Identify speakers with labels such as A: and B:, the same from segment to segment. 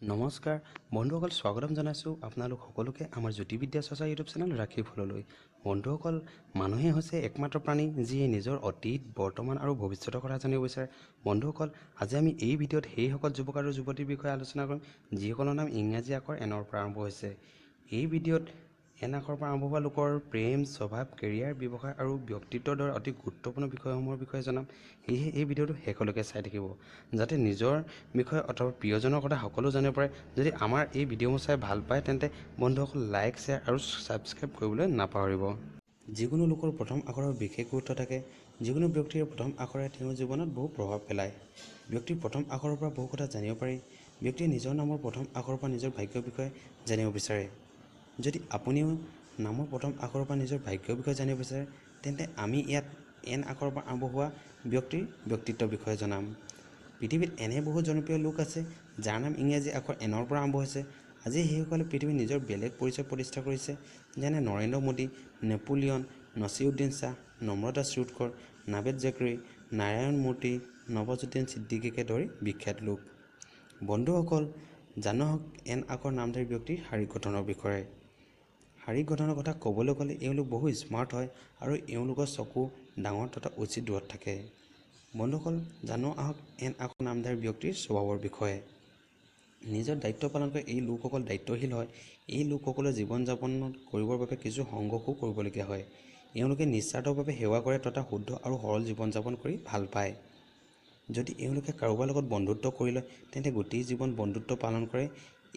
A: নমস্কাৰ বন্ধুসকল, স্বাগতম জনাইছোঁ আপোনালোক সকলোকে আমাৰ জ্যোতিবিদ্যা চৰ্চা ইউটিউব চেনেল ৰাখিফললৈ। বন্ধুসকল, মানুহে হৈছে একমাত্ৰ প্ৰাণী যিয়ে নিজৰ অতীত, বৰ্তমান আৰু ভৱিষ্যতৰ কথা জানিব বিচাৰে। বন্ধুসকল, আজি আমি এই ভিডিঅ'ত সেইসকল যুৱক আৰু যুৱতীৰ বিষয়ে আলোচনা কৰিম যিসকলৰ নাম ইংৰাজী আখৰ এনৰ পৰা আৰম্ভ হৈছে। এই ভিডিঅ'ত এন আখৰৰ পৰা আৰম্ভ হোৱা লোকৰ প্ৰেম, স্বভাৱ, কেৰিয়াৰ, ব্যৱসায় আৰু ব্যক্তিত্বৰ দৰে অতি গুৰুত্বপূৰ্ণ বিষয়সমূহৰ বিষয়ে জনাম। সেয়েহে এই ভিডিঅ'টো শেষলৈকে চাই থাকিব যাতে নিজৰ বিষয়ে অথবা প্ৰিয়জনৰ কথা সকলো জানিব পাৰে। যদি আমাৰ এই ভিডিঅ'বোৰ চাই ভাল পায় তেন্তে বন্ধুসকল লাইক, শ্বেয়াৰ আৰু ছাবস্ক্ৰাইব কৰিবলৈ নাপাহৰিব। যিকোনো লোকৰ প্ৰথম আখৰৰ বিশেষ গুৰুত্ব থাকে। যিকোনো ব্যক্তিৰ প্ৰথম আখৰে তেওঁৰ জীৱনত বহু প্ৰভাৱ পেলায়। ব্যক্তিৰ প্ৰথম আখৰৰ পৰা বহু কথা জানিব পাৰি। ব্যক্তিয়ে নিজৰ নামৰ প্ৰথম আখৰৰ পৰা নিজৰ ভাগ্যৰ বিষয়ে জানিব বিচাৰে। যদি আপুনিও নামৰ প্ৰথম আখৰৰ পৰা নিজৰ ভাগ্যৰ বিষয়ে জানিব বিচাৰে তেন্তে আমি ইয়াত এন আখৰৰ পৰা আৰম্ভ হোৱা ব্যক্তিৰ ব্যক্তিত্বৰ বিষয়ে জনাম। পৃথিৱীত এনে বহু জনপ্ৰিয় লোক আছে যাৰ নাম ইংৰাজী আখৰ এনৰ পৰা আৰম্ভ হৈছে। আজি সেইসকলে পৃথিৱীত নিজৰ বেলেগ পৰিচয় প্ৰতিষ্ঠা কৰিছে, যেনে নৰেন্দ্ৰ মোদী, নেপোলিয়ন, নছিৰুদ্দিন শ্বাহ, নম্ৰতা শ্ৰুটকৰ, নাভেদ জাকৰী, নাৰায়ণ মূৰ্তি, নৱাজুদ্দিন ছিদ্দিকীকে ধৰি বিখ্যাত লোক। বন্ধুসকল, জানো আহক এন আখৰ নামধাৰী ব্যক্তিৰ শাৰীৰিক গঠনৰ বিষয়ে। শাৰীৰিক গঠনৰ কথা ক'বলৈ গ'লে এওঁলোক বহু স্মাৰ্ট হয় আৰু এওঁলোকৰ চকু ডাঙৰ তথা উচিত দূৰত থাকে। বন্ধুসকল, জানো আহক এন আখৰ নামধাৰী ব্যক্তিৰ স্বভাৱৰ বিষয়ে। নিজৰ দায়িত্ব পালন কৰে এই লোকসকল দায়িত্বশীল হয়। এই লোকসকলে জীৱন যাপন কৰিবৰ বাবে কিছু সংঘৰ্ষও কৰিবলগীয়া হয়। এওঁলোকে নিস্বাৰ্থভাৱে সেৱা কৰে তথা শুদ্ধ আৰু সৰল জীৱন যাপন কৰি ভাল পায়। যদি এওঁলোকে কাৰোবাৰ লগত বন্ধুত্ব কৰি লয় তেন্তে গোটেই জীৱন বন্ধুত্ব পালন কৰে।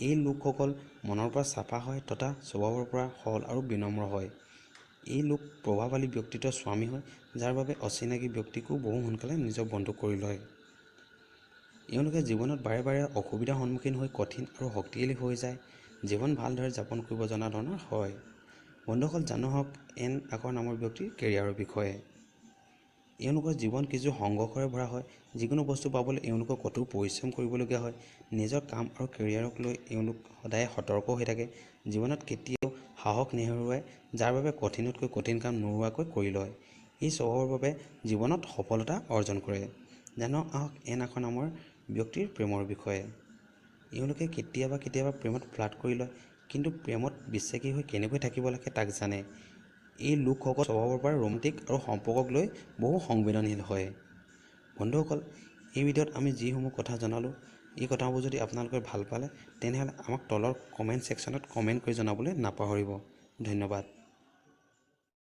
A: এই লোকসকল মনৰ পৰা চাফা হয় তথা স্বভাৱৰ পৰা সৰল আৰু বিনম্ৰ হয়। এই লোক প্ৰভাৱশালী ব্যক্তিত্বৰ স্বামী হয়, যাৰ বাবে অচিনাকি ব্যক্তিকো বহু সোনকালে নিজৰ বন্ধু কৰি লয়। এওঁলোকে জীৱনত বাৰে বাৰে অসুবিধাৰ সন্মুখীন হৈ কঠিন আৰু শক্তিশালী হৈ যায়। জীৱন ভালদৰে যাপন কৰিব জনা ধৰণৰ হয়। বন্ধুসকল, জানো আহক এন আখৰ নামৰ ব্যক্তিৰ কেৰিয়াৰৰ বিষয়ে। এওঁলোকৰ জীৱন কিছু সংঘৰ্ষৰে ভৰা হয়। যিকোনো বস্তু পাবলৈ এওঁলোকক কঠোৰ পৰিশ্ৰম কৰিবলগীয়া হয়। নিজৰ কাম আৰু কেৰিয়াৰক লৈ এওঁলোক সদায় সতৰ্ক হৈ থাকে। জীৱনত কেতিয়াও সাহস নেহেৰুৱায়, যাৰ বাবে কঠিনতকৈ কঠিন কাম নোহোৱাকৈ কৰি লয়। এই স্বভাৱৰ বাবে জীৱনত সফলতা অৰ্জন কৰে। জানো আহক এন আখৰ নামৰ ব্যক্তিৰ প্ৰেমৰ বিষয়ে। এওঁলোকে কেতিয়াবা প্ৰেমত ফ্লাৰ্ট কৰি লয়, কিন্তু প্ৰেমত বিশ্বাসী হৈ কেনেকৈ থাকিব লাগে তাক জানে। এই লোকসকল স্বভাৱৰ পৰা ৰোমান্টিক আৰু সম্পৰ্কক লৈ বহু সংবেদনশীল হয়। বন্ধুসকল, এই ভিডিঅ'ত আমি যিসমূহ কথা জনালোঁ, এই কথাবোৰ যদি আপোনালোকে ভাল পালে তেনেহ'লে আমাক তলৰ কমেণ্ট ছেকশ্যনত কমেণ্ট কৰি জনাবলৈ নাপাহৰিব। ধন্যবাদ।